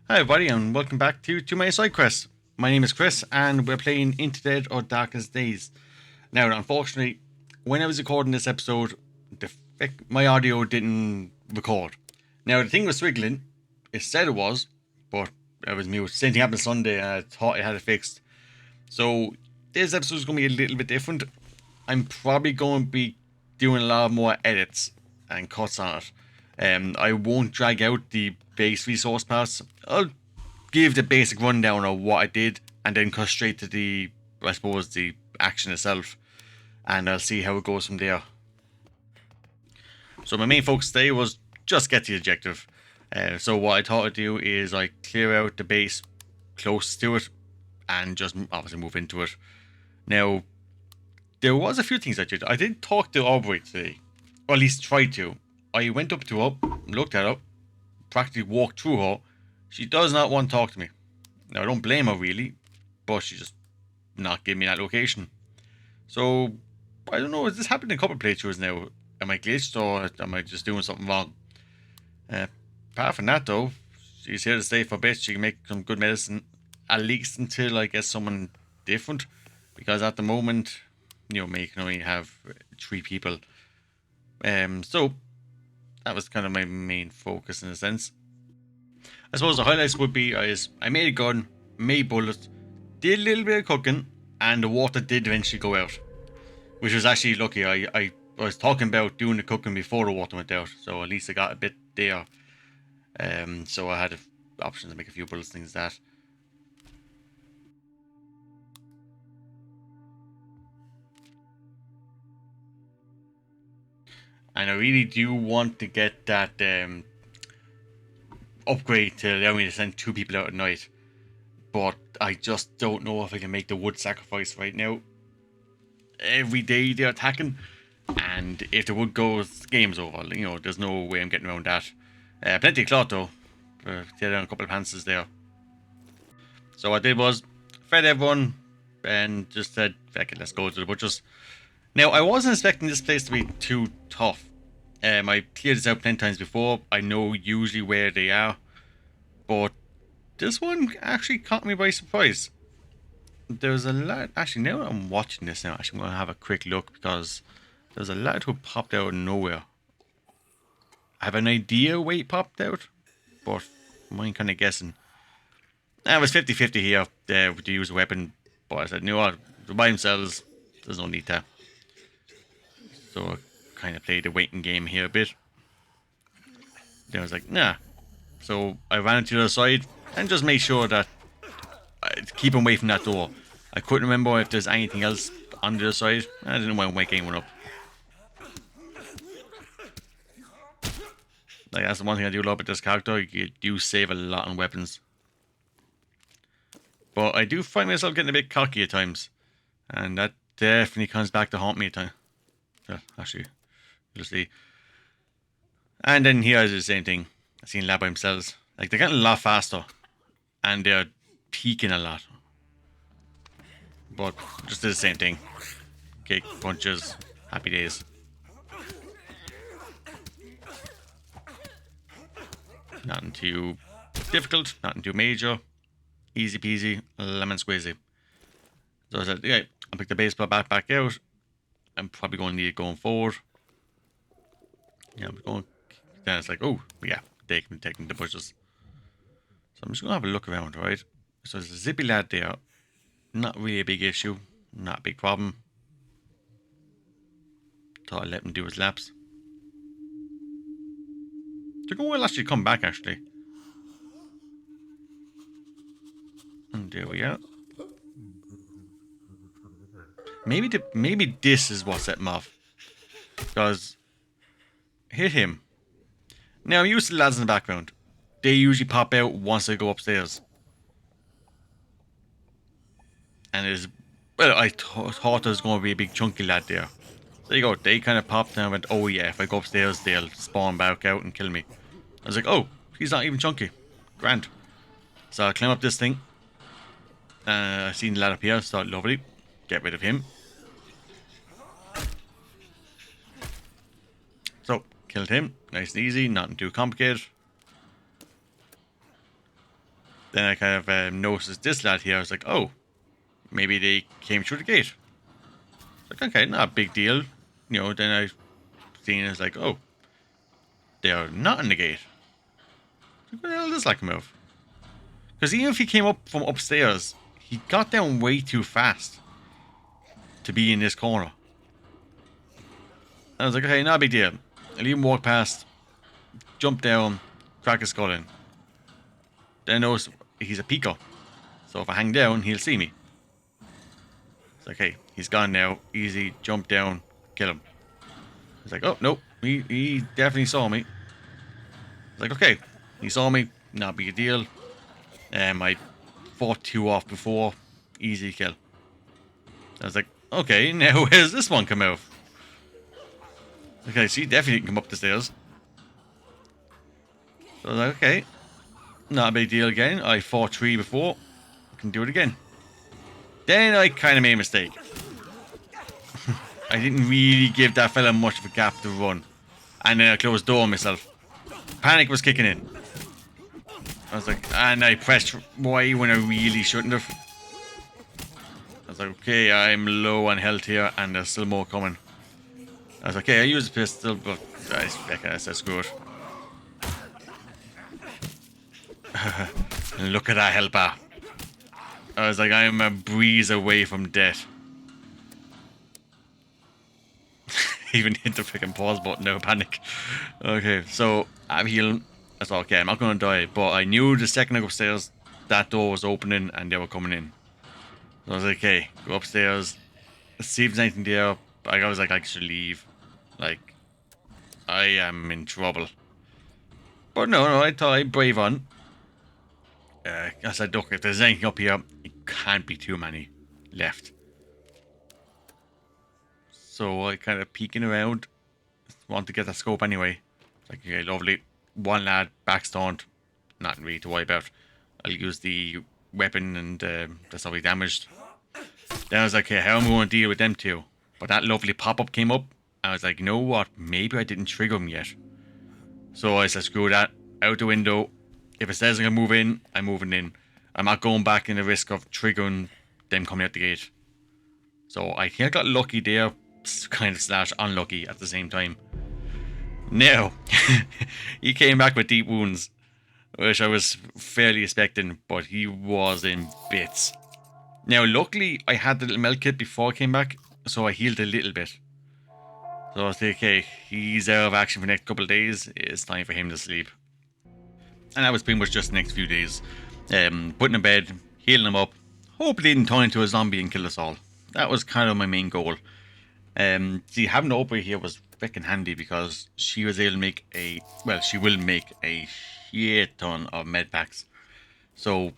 Hi everybody and welcome back to TooManySIdeQuests. My name is Chris and we're playing Into Dead or Darkest Days. Now unfortunately, when I was recording this episode, my audio didn't record. Now the thing was swiggling, it said it was, but it was mute. Same thing happened Sunday and I thought I had it fixed. So this episode is going to be a little bit different. I'm probably going to be doing a lot more edits and cuts on it. I won't drag out the base resource parts. I'll give the basic rundown of what I did and then cut straight to the action itself, and I'll see how it goes from there. So my main focus today was just get the objective. So what I thought I'd do is I clear out the base close to it and just obviously move into it. Now, there was a few things I did. I did talk to Aubrey today, or at least tried to. I went up to her, looked at her, practically walked through her. She does not want to talk to me. Now, I don't blame her really, but she just not giving me that location. So, I don't know, has this happened in a couple of playthroughs now? Am I glitched or am I just doing something wrong? Apart from that though, she's here to stay for a bit. She can make some good medicine, at least until I get someone different. Because at the moment, May can only have 3 people. So that was kind of my main focus in a sense. I suppose the highlights would be I made a gun, made bullets, did a little bit of cooking, and the water did eventually go out. Which was actually lucky. I was talking about doing the cooking before the water went out, so at least I got a bit there. So I had options to make a few bullets, things like that. And I really do want to get that upgrade to allow me to send 2 people out at night. But I just don't know if I can make the wood sacrifice right now. Every day they're attacking, and if the wood goes, game's over. There's no way I'm getting around that. Plenty of cloth though. Tear down a couple of pantses there. So what I did was fed everyone and just said, "Fuck it, let's go to the butchers." Now I wasn't expecting this place to be too tough. I cleared this out plenty times before. I know usually where they are, but this one actually caught me by surprise. There's a lad. Actually, now that I'm watching this now, actually, I'm going to have a quick look because there's a lad who popped out of nowhere. I have an idea where he popped out, but I'm kind of guessing. I was 50-50 here to use a weapon, but I said, you know what, by themselves, there's no need to. So I kind of played the waiting game here a bit. Then I was like, nah. So I ran to the other side and just made sure that I keep him away from that door. I couldn't remember if there's anything else on the other side. I didn't want to wake anyone up. Like, that's the one thing I do love about this character. You do save a lot on weapons. But I do find myself getting a bit cocky at times. And that definitely comes back to haunt me at times. Yeah, actually, you'll see. And then here is the same thing. I've seen lab by themselves. Like, they're getting a lot faster. And they're peaking a lot. But just the same thing. Kick, punches, happy days. Nothing too difficult, nothing too major. Easy peasy, lemon squeezy. So I said, yeah, I'll pick the baseball bat back out. I'm probably going to need it going forward. Yeah, I'm going. Then it's like, oh, yeah, taking the bushes. So I'm just going to have a look around, right? So there's a zippy lad there. Not really a big issue. Not a big problem. Thought I'd let him do his laps. They're going to actually come back, actually. And there we are. Maybe this is what set him off. Because hit him. Now I'm used to the lads in the background. They usually pop out once I go upstairs. And I thought there was going to be a big chunky lad there. So there you go. They kind of popped and I went, oh yeah, if I go upstairs, they'll spawn back out and kill me. I was like, oh, he's not even chunky. Grand. So I climb up this thing. I seen the lad up here, so lovely. Get rid of him. So, killed him. Nice and easy, nothing too complicated. Then I kind of noticed this lad here. I was like, oh, maybe they came through the gate. Like, okay, not a big deal. You know, then I seen it as like, oh, they are not in the gate. Like, what the hell is this like a move? Because even if he came up from upstairs, he got down way too fast to be in this corner. I was like, okay, not a big deal. I leave him walk past, jump down, crack his skull in. Then I notice he's a peeker. So if I hang down, he'll see me. It's like, hey, he's gone now. Easy, jump down, kill him. It's like, oh, nope, he definitely saw me. It's like, okay, he saw me, not a big deal. I fought 2 off before, easy kill. I was like, okay, now where's this one come out? Okay, so he definitely can come up the stairs. So I was like, okay, not a big deal again. I fought 3 before, I can do it again. Then I kind of made a mistake. I didn't really give that fella much of a gap to run. And then I closed the door myself. Panic was kicking in. I was like, and I pressed Y when I really shouldn't have. I was like, okay, I'm low on health here, and there's still more coming. I was like, okay, I use a pistol, but I said screw it. Look at that health bar. I was like, I'm a breeze away from death. Even hit the freaking pause button, no panic. Okay, so I'm healing. I thought, okay, I'm not going to die, but I knew the second I go upstairs, that door was opening and they were coming in. So I was like, okay, go upstairs, see if there's anything there. I was like, I should leave. Like, I am in trouble. But no, I thought I'd brave on. I said, look, if there's anything up here, it can't be too many left. So I kind of peeking around, want to get that scope anyway. Like, okay, lovely. One lad, backstunned, nothing really to worry about. I'll use the weapon and that's already damaged. Then I was like, okay, how am I going to deal with them two? But that lovely pop-up came up. I was like, you know what? Maybe I didn't trigger him yet. So I said, screw that. Out the window. If it says I'm going to move in, I'm moving in. I'm not going back in the risk of triggering them coming out the gate. So I think I got lucky there, kind of slash unlucky at the same time. Now, he came back with deep wounds, which I was fairly expecting, but he was in bits. Now, luckily, I had the little melt kit before I came back, so I healed a little bit. So I was like, okay, he's out of action for the next couple of days, it's time for him to sleep. And that was pretty much just the next few days. Putting him in bed, healing him up, hope he didn't turn into a zombie and kill us all. That was kind of my main goal. See, having the Oprah here was freaking handy because she was able to make she will make a shit ton of med packs. So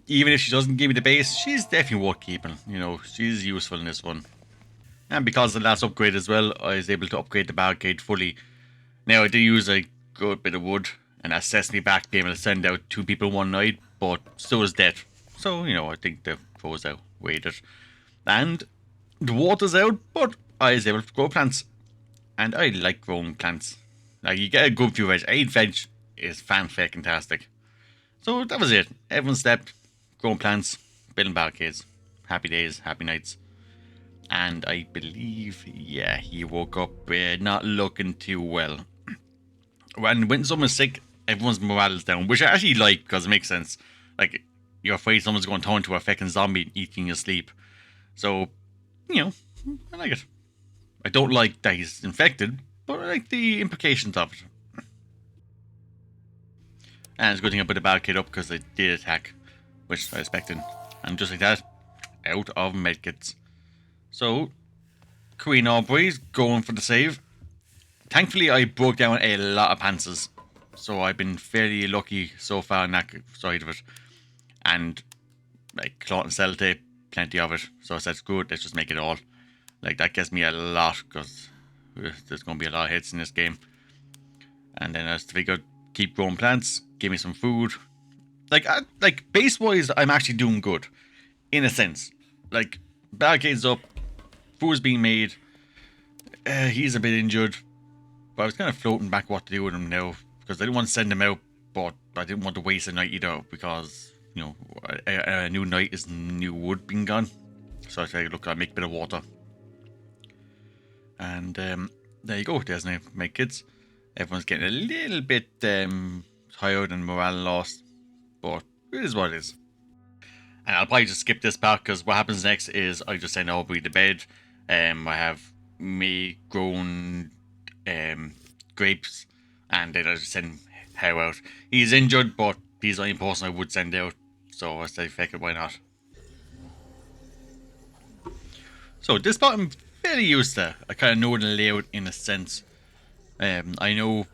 even if she doesn't give me the base, she's definitely worth keeping. You know, she's useful in this one. And because of the last upgrade as well, I was able to upgrade the barricade fully. Now I do use a good bit of wood, and that sets me back being able to send out 2 people one night, but still is dead. So, you know, I think the foes outweighed it. And the water's out, but I was able to grow plants. And I like growing plants. Like, you get a good few veg. 8 veg is fantastic. So that was it. Everyone slept, growing plants, building barricades. Happy days, happy nights. And I believe, yeah, he woke up not looking too well. When someone's sick, everyone's morale is down, which I actually like because it makes sense. Like, you're afraid someone's going to turn into a fucking zombie and eating your sleep. So, you know, I like it. I don't like that he's infected, but I like the implications of it. And it's a good thing I put the barricade up because they did attack, which I expected. And just like that, out of medkits. So, Queen Aubrey's going for the save. Thankfully, I broke down a lot of panzers, so I've been fairly lucky so far on that side of it. And, like, cloth and sellotape, plenty of it. So I said, good, let's just make it all. Like, that gets me a lot, because there's going to be a lot of hits in this game. And then I just figured, keep growing plants, give me some food. Like base-wise, I'm actually doing good, in a sense. Like, barricades up, food's being made, he's a bit injured. But I was kind of floating back what to do with him now, because I didn't want to send him out, but I didn't want to waste a night either, because, you know, a new night is new wood being gone. So I said, look, I'll make a bit of water. And there you go. There's my kids. Everyone's getting a little bit tired and morale lost. But it is what it is. And I'll probably just skip this part because what happens next is I just send Aubrey to bed. I have me grown grapes, and then I just send How out. He's injured, but he's the only person I would send out. So I say, feck it, why not? So this part I'm fairly used to. I kind of know the layout in a sense. I know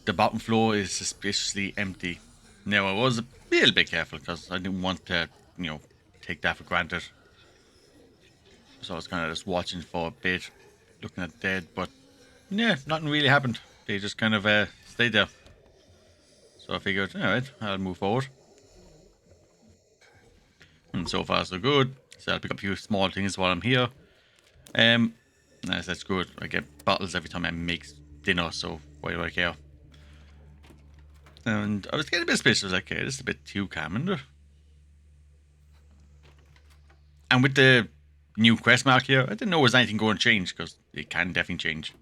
the bottom floor is suspiciously empty. Now I was a little bit careful because I didn't want to, you know, take that for granted. So I was kind of just watching for a bit, looking at dead, but yeah, nothing really happened. They just kind of stayed there. So I figured, alright, I'll move forward. And so far so good. So I'll pick up a few small things while I'm here. Nice, that's good. I get bottles every time I make dinner, so why do I care? And I was getting a bit suspicious. I was like, okay, this is a bit too calm, isn't it? And with the new quest mark here, I didn't know was anything going to change, because it can definitely change.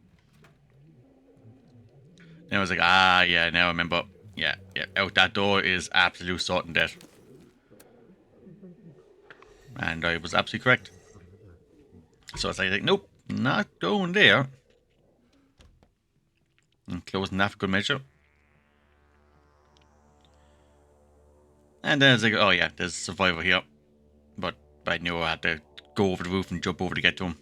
And I was like, yeah, now I remember. Yeah, out that door is absolute certain death. And I was absolutely correct. So I was like, nope, not going there. And closing that for good measure. And then I was like, oh yeah, there's a survivor here. But I knew I had to go over the roof and jump over to get to him.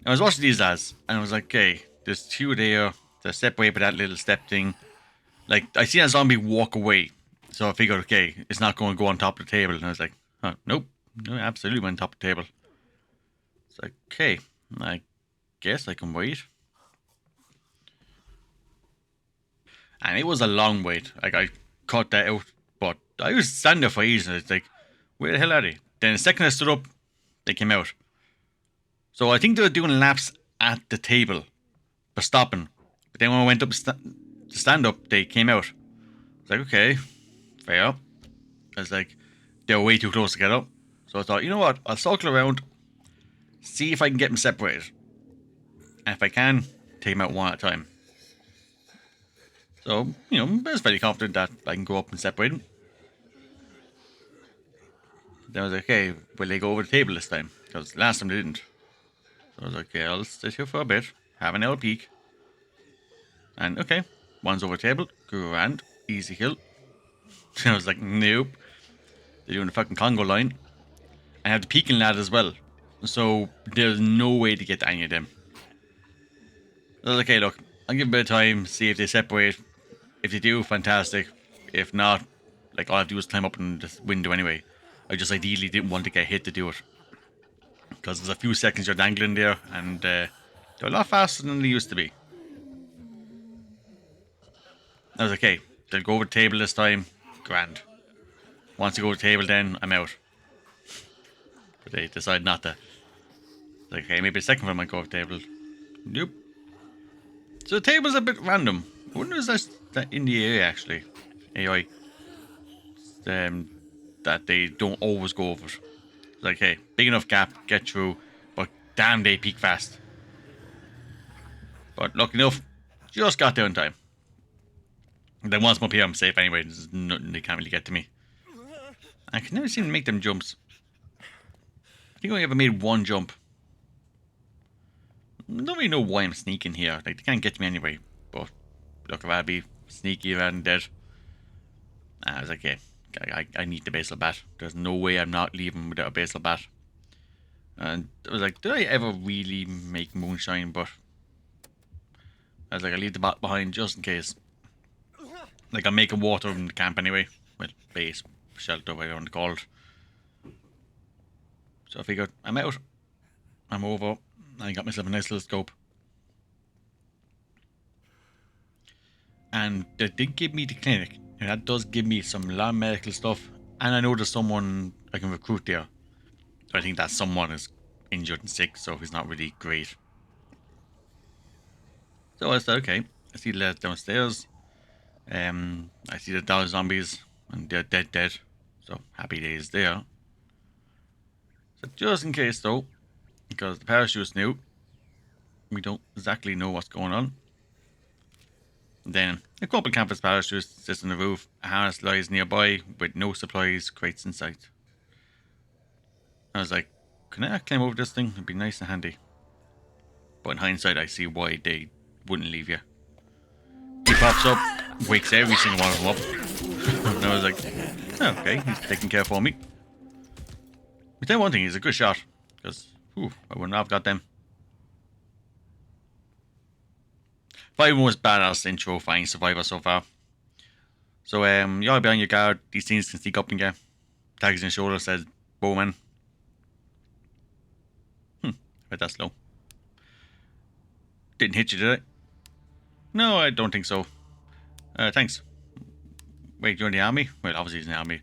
I was watching these lads, and I was like, okay, there's two there. They're separated by that little step thing. Like, I seen a zombie walk away. So I figured, okay, it's not going to go on top of the table. And I was like, oh, nope. No, absolutely went on top of the table. It's like, okay, I guess I can wait. And it was a long wait. Like, I cut that out. But I was standing there for ages, and it's like, where the hell are they? Then the second I stood up, they came out. So I think they were doing laps at the table. For stopping. But then when I went up to stand up, they came out. It's like, okay, fair. I was like, they were way too close together. So I thought, you know what? I'll circle around, see if I can get them separated. And if I can, take them out one at a time. So, you know, I was very confident that I can go up and separate them. Then I was like, okay, will they go over the table this time? Because last time they didn't. So I was like, okay, I'll sit here for a bit, have an L peek. And okay, one's over the table, grand, easy kill. I was like, nope. They're doing the fucking Congo line. I have the peeking lad as well. So there's no way to get to any of them. So I was like, okay, look, I'll give them a bit of time, see if they separate. If they do, fantastic. If not, like all I have to do is climb up in this window anyway. I just ideally didn't want to get hit to do it. Because there's a few seconds you're dangling there, and they're a lot faster than they used to be. I was like, okay, they'll go over the table this time, grand. Once they go over the table then, I'm out. But they decide not to. Like, okay, maybe the second one might go off the table. Nope. So the table's a bit random. I wonder if that's in the AI actually. AI. That they don't always go over. It's like, hey, big enough gap, get through, but damn, they peak fast. But lucky enough, just got there in time. And then once I'm up here, I'm safe anyway. There's nothing they can't really get to me. I can never seem to make them jumps. I think I only ever made one jump. I don't really know why I'm sneaking here. Like, they can't get to me anyway. But look, if I'd be sneaky rather than dead. I was like, okay, I need the basal bat. There's no way I'm not leaving without a basal bat. And I was like, did I ever really make moonshine? But I was like, I'll leave the bat behind just in case. Like, I'm making water in the camp anyway. Well, base, shelter, whatever you want to call it. So I figured, I'm out. I'm over. I got myself a nice little scope. And they did give me the clinic. And that does give me some lot of medical stuff. And I know there's someone I can recruit there. I think that someone is injured and sick, so he's not really great. So I said, okay, I see the lads downstairs. I see the dollar zombies, and they're dead. So happy days there. So just in case though, because the parachute's new, we don't exactly know what's going on. Then a couple campus parachutes sits on the roof. A harness lies nearby with no supplies crates in sight. I was like, can I climb over this thing? It'd be nice and handy. But in hindsight, I see why they wouldn't leave you. He pops up, wakes every single one of them up. And I was like, oh, okay, he's taking care for me. But then one thing, he's a good shot. Because, I wouldn't have got them. Probably most badass intro fighting survivor so far. So, you all be on your guard. These things can sneak up and get. Tags in the shoulder, says, Bowman. But that's slow. Didn't hit you, did I? No, I don't think so. Thanks. Wait, you're in the army? Well, obviously he's in the army.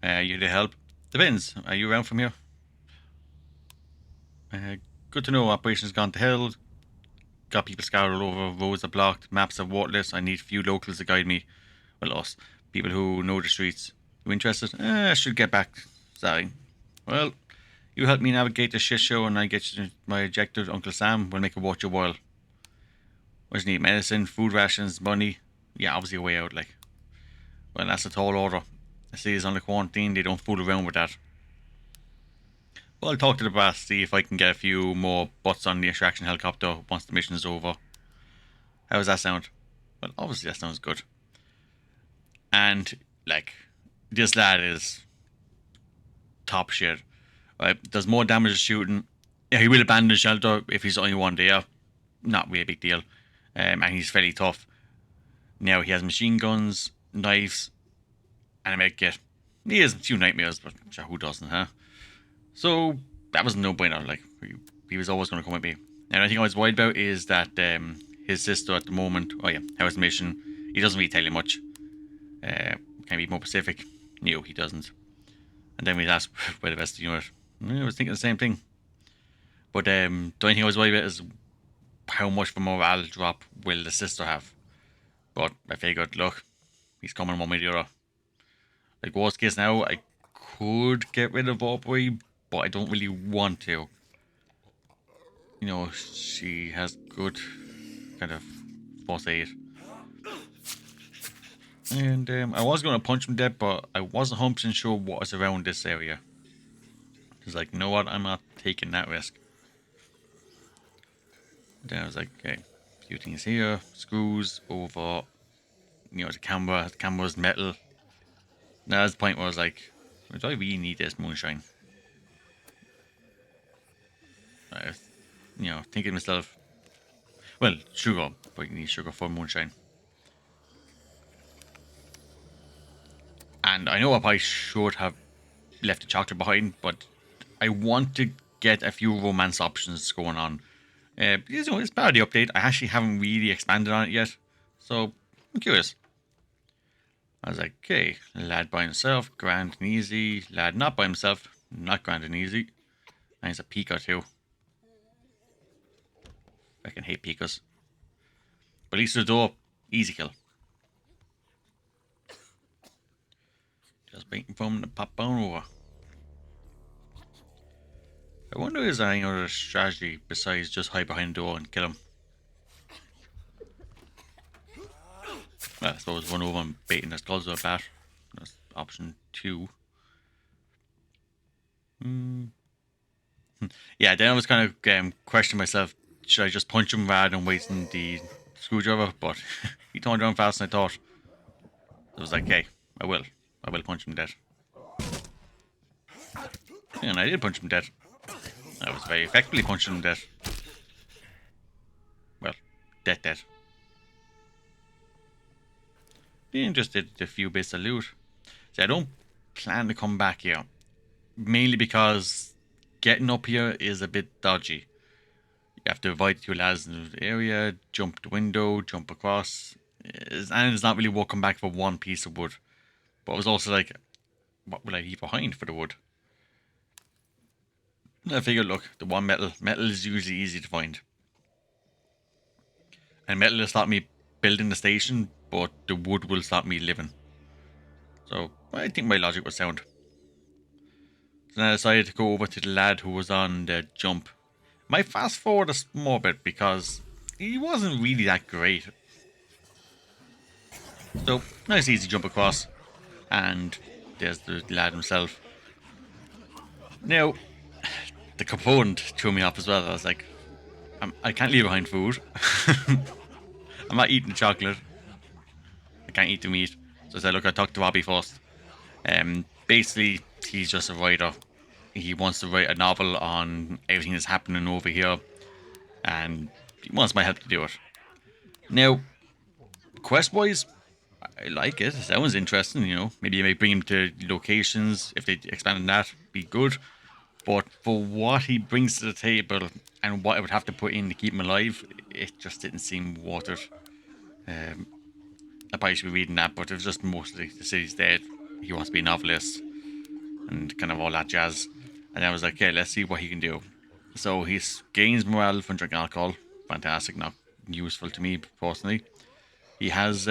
You need help? Depends. Are you around from here? Good to know. Operation's gone to hell. Got people scattered all over. Roads are blocked. Maps are waterless. I need few locals to guide me. Well, us. People who know the streets. You interested? I should get back. Sorry. Well, you help me navigate the shit show and I get you my objective. Uncle Sam will make it worth your while. What do you need? Medicine, food rations, money. Yeah, obviously a way out, like. Well, that's a tall order. I see he's on the quarantine. They don't fool around with that. Well, I'll talk to the boss, see if I can get a few more butts on the extraction helicopter once the mission is over. How does that sound? Well, obviously that sounds good. And, like, this lad is top shit. Right? Does more damage to shooting. Yeah, he will abandon the shelter if he's only one there. Not really a big deal. And he's fairly tough. Now he has machine guns, knives, and a med kit. He has a few nightmares, but sure, who doesn't, huh? So that was a no-brainer. Like, he was always going to come with me. And the thing I was worried about is that his sister at the moment, how is the mission? He doesn't really tell you much. Can he be more specific? No, he doesn't. And then we'd ask where the rest of the unit. I was thinking the same thing. But the only thing I was worried about is how much of a morale drop will the sister have. But I figured, look, he's coming one way or the other. Like, worst case now, I could get rid of Aubrey, but I don't really want to. You know, she has good kind of first aid. And I was going to punch him dead, but I wasn't 100% sure what was around this area. I was like, you know what, I'm not taking that risk. Then I was like, okay, a few things here, screws over, the camera's metal. Now that's the point where I was like, do I really need this moonshine? I was, thinking to myself, well, sugar, but you need sugar for moonshine. And I know I probably should have left the chocolate behind, but I want to get a few romance options going on. Because, it's part of the update. I actually haven't really expanded on it yet. So, I'm curious. I was like, okay, lad by himself, grand and easy. Lad not by himself, not grand and easy. And he's a Pika too. I can hate Pikas. But at least the door, easy kill. Just waiting for him to pop on over. I wonder is there any other strategy besides just hide behind the door and kill him. Well, I suppose run over and baiting their skulls with a bat. That's option 2. Yeah, then I was kind of questioning myself, should I just punch him rather than wasting the screwdriver? But he turned around faster than I thought. I was like, okay, I will punch him dead. And I did punch him dead. I was very effectively punching him dead. Well, dead. Then just did a few bits of loot. So I don't plan to come back here. Mainly because getting up here is a bit dodgy. You have to avoid 2 lads in the area, jump the window, jump across. And it's not really worth coming back for one piece of wood. But I was also like, what will I leave behind for the wood? And I figured, look, the one metal is usually easy to find. And metal will stop me building the station, but the wood will stop me living. So I think my logic was sound. then I decided to go over to the lad who was on the jump. Might fast forward a small bit because he wasn't really that great. So, nice easy jump across. And there's the lad himself. Now, the component threw me off as well. I was like, I can't leave behind food. I'm not eating the chocolate. I can't eat the meat. So I said, look, I'll talk to Robbie first. Basically, he's just a writer. He wants to write a novel on everything that's happening over here. And he wants my help to do it. Now, quest-wise, I like it. It sounds interesting, you know. Maybe I may bring him to locations. If they expand on that, be good. But for what he brings to the table and what I would have to put in to keep him alive, it just didn't seem worth it. I probably should be reading that, but it was just mostly the city's dead. He wants to be a novelist and kind of all that jazz. And I was like, okay, let's see what he can do. So he gains morale from drinking alcohol. Fantastic, not useful to me personally. He has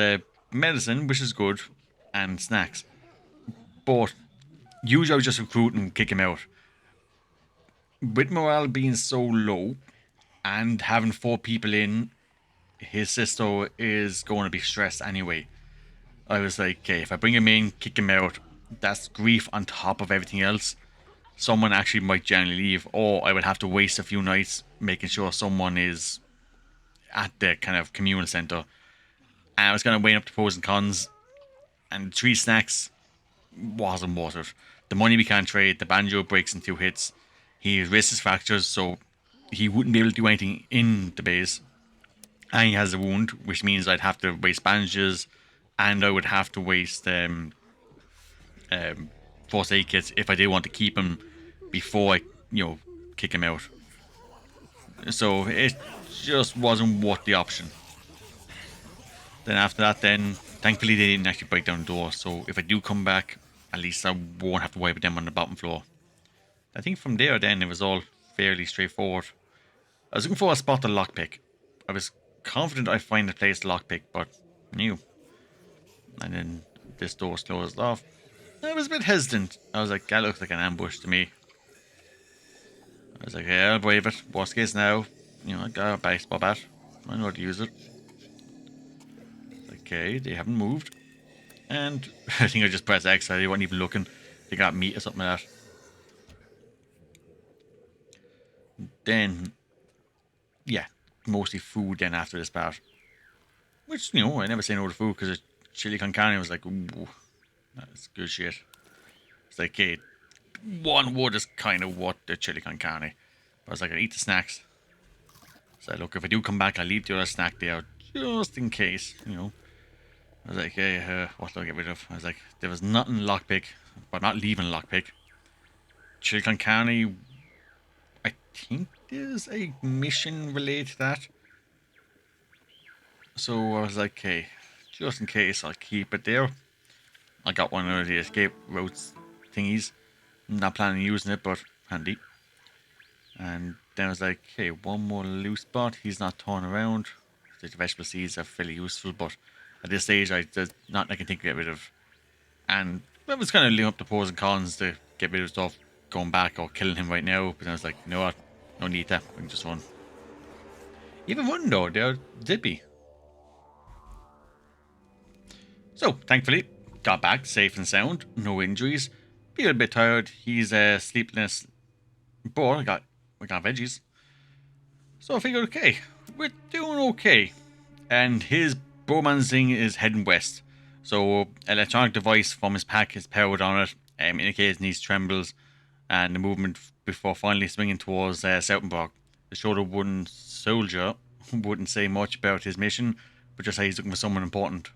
medicine, which is good, and snacks. But usually I would just recruit and kick him out. With morale being so low and having 4 people in, his sister is going to be stressed anyway. I was like, okay, if I bring him in, kick him out, that's grief on top of everything else. Someone actually might generally leave, or I would have to waste a few nights making sure someone is at the kind of communal centre. And I was kind of weighing up the pros and cons, and 3 snacks wasn't worth it. The money we can't trade, the banjo breaks in 2 hits. He wrists his fractures, so he wouldn't be able to do anything in the base. And he has a wound, which means I'd have to waste bandages, and I would have to waste first aid kits if I did want to keep him before I, kick him out. So it just wasn't worth the option. Then after that, thankfully they didn't actually break down the door. So if I do come back, at least I won't have to worry about them on the bottom floor. I think from there then it was all fairly straightforward. I was looking for a spot to lockpick. I was confident I'd find a place to lockpick, but new. And then this door's closed off. I was a bit hesitant. I was like, that looks like an ambush to me. I was like, yeah, I'll brave it. Worst case now, I got a baseball bat. I know how to use it. Okay, they haven't moved. And I think I just pressed X. I wasn't even looking. They got meat or something like that. Then, yeah, mostly food then after this part. Which, I never say no to food because chili con carne was like, ooh, that's good shit. It's like, okay, 1 wood is kind of what the chili con carne. But I was like, I'll eat the snacks. So look, if I do come back, I'll leave the other snack there just in case, I was like, hey, what do I get rid of? I was like, there was nothing lockpick, but not leaving lockpick. Chili con carne, I think there's a mission related to that. So I was like, okay, just in case, I'll keep it there. I got one of the escape routes thingies. Not planning on using it, but handy. And then I was like, okay, 1 more loose spot. He's not torn around. The vegetable seeds are fairly useful, but at this stage, there's nothing I can think to get rid of. And that was kind of leaving up the pros and cons to get rid of stuff, going back or killing him right now. But I was like, you know what? No need that. We can just run. Even one though, they're zippy. So, thankfully, got back safe and sound, no injuries. Be a bit tired. He's sleepless, but we got veggies. So I figured, okay, we're doing okay. And his Bowman's is heading west. So electronic device from his pack is powered on it, indicates needs trembles, and the movement before finally swinging towards Soutenberg. The shoulder wooden soldier wouldn't say much about his mission, but just say he's looking for someone important.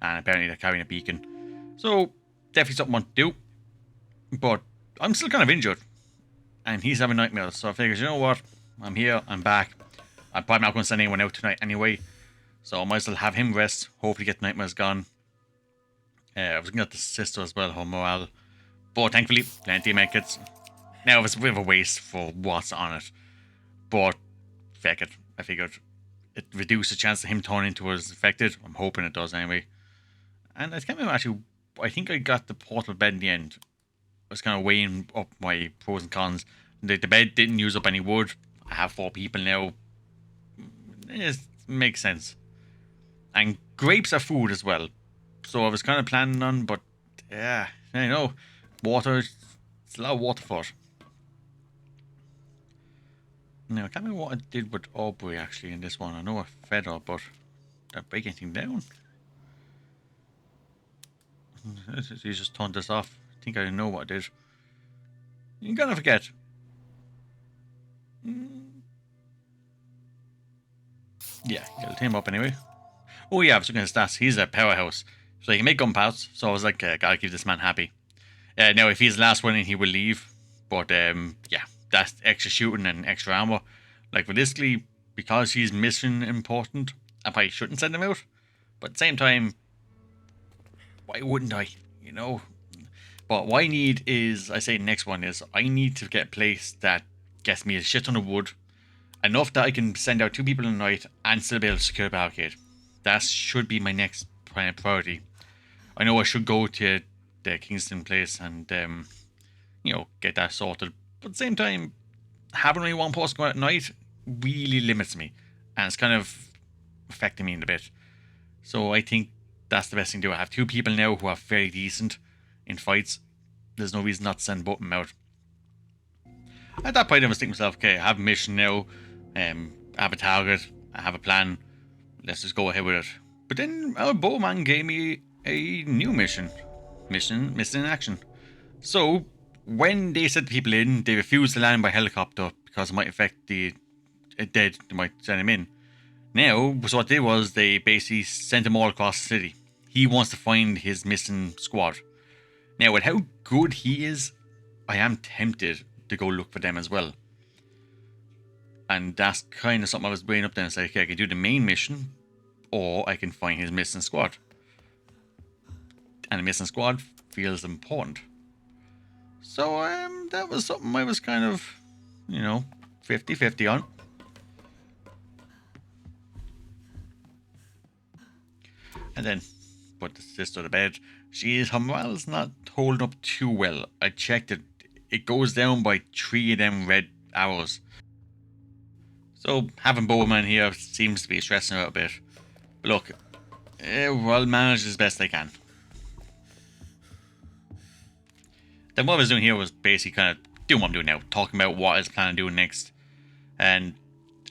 And apparently they're carrying a beacon. So, definitely something I want to do. But I'm still kind of injured. And he's having nightmares. So I figured, you know what? I'm here. I'm back. I'm probably not going to send anyone out tonight anyway. So I might as well have him rest. Hopefully get the nightmares gone. I was looking at the sister as well, her morale. But thankfully, plenty of medkits. Now, it was a bit of a waste for what's on it. But, feck it. I figured it reduced the chance of him turning into us infected. I'm hoping it does anyway. And I can't remember actually, I think I got the portal bed in the end. was kind of weighing up my pros and cons. The bed didn't use up any wood. I have 4 people now. It makes sense. And grapes are food as well. So I was kind of planning on, but yeah, I know. Water, it's a lot of water for it. Now, I can't remember what I did with Aubrey actually in this one. I know I fed her, but did I break anything down? You just turned this off. I think I know what I did. You're gonna forget. Yeah, gotta team up anyway. Oh yeah, I was looking at his stats. He's a powerhouse. So he can make gunpowders. So I was like, gotta keep this man happy. Now, if he's the last one, he will leave. But yeah, that's extra shooting and extra armor. Like, realistically, because he's mission important, I probably shouldn't send him out. But at the same time, why wouldn't I? You know? But what I need is, I say next one is, I need to get a place that gets me a shit ton of wood. Enough that I can send out 2 people in the night and still be able to secure the arcade. That should be my next priority. I know I should go to the Kingston place and, you know, get that sorted. But at the same time, having only one person go out at night really limits me. And it's kind of affecting me in a bit. So I think that's the best thing to do. I have 2 people now who are very decent in fights. There's no reason not to send both of them out. At that point, I was thinking to myself, okay, I have a mission now. I have a target. I have a plan. Let's just go ahead with it. But then our bowman gave me a new mission. Mission in action. So, when they sent people in, they refused to land by helicopter because it might affect the dead. They might send him in. Now, so what they did was they basically sent him all across the city. He wants to find his missing squad. Now, with how good he is, I am tempted to go look for them as well. And that's kind of something I was weighing up there and say, okay, I can do the main mission, or I can find his missing squad. And the missing squad feels important. So that was something I was kind of, you know, 50-50 on. And then put the sister to bed. Her morale's not holding up too well. I checked it. It goes down by 3 of them red arrows. So having Bowman here seems to be stressing her out a bit. But look, I'll manage as best I can. Then what I was doing here was basically kind of doing what I'm doing now. Talking about what I was planning on doing next. And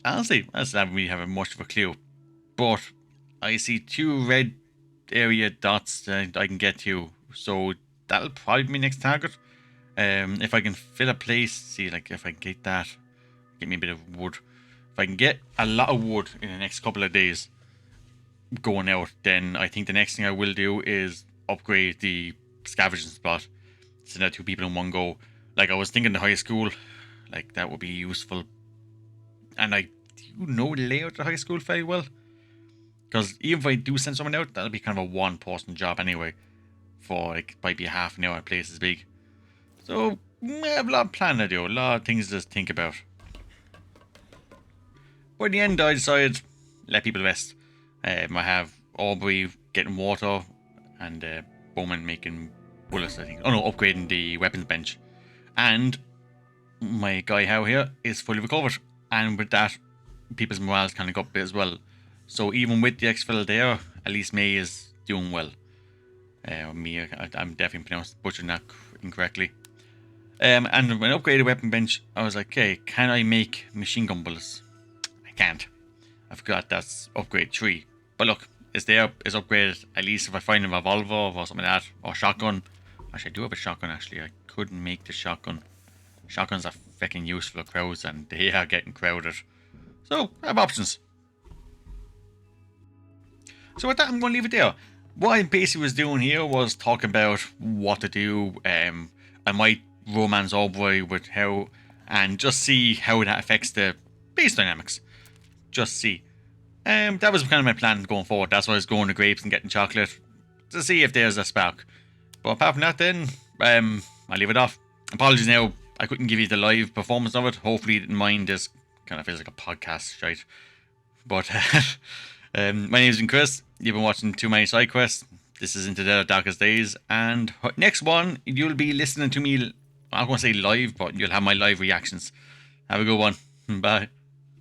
honestly, I still haven't really have much of a clue. But I see 2 red area dots that I can get to. So that'll probably be my next target. If I can fill a place, see like if I can get that. Get me a bit of wood. If I can get a lot of wood in the next couple of days going out, then I think the next thing I will do is upgrade the scavenging spot. Send out 2 people in one go. Like I was thinking the high school, like that would be useful. And I do know the layout of the high school very well. Because even if I do send someone out, that'll be kind of a 1-person job anyway. For like might be a half an hour, a place is big. So I have a lot of planning to do, a lot of things to think about. But in the end, I decided let people rest. I have Aubrey getting water and Bowman making bullets, I think. Oh no, upgrading the weapons bench. And my guy Howe here is fully recovered. And with that, people's morale's kind of got a bit as well. So even with the exfil there, at least May is doing well. I'm definitely butchering that incorrectly. And when I upgraded weapon bench, I was like, okay, can I make machine gun bullets? I can't. I forgot that's upgrade 3. But look, it's there, it's upgraded. At least if I find a revolver or something like that, or shotgun. Actually, I do have a shotgun actually. I couldn't make the shotgun. Shotguns are fucking useful for crowds and they are getting crowded. So, I have options. So with that, I'm going to leave it there. What I basically was doing here was talking about what to do. I might romance Aubrey with how, and just see how that affects the base dynamics. Just see. That was kind of my plan going forward. That's why I was going to grapes and getting chocolate. To see if there's a spark. But apart from that then, I'll leave it off. Apologies now, I couldn't give you the live performance of it. Hopefully you didn't mind. This kind of feels like a podcast, right? But my name is Chris. You've been watching TooManySIdeQuests. This is Into the Darkest Days, and next one, you'll be listening to me, I'm not going to say live, but you'll have my live reactions. Have a good one. Bye.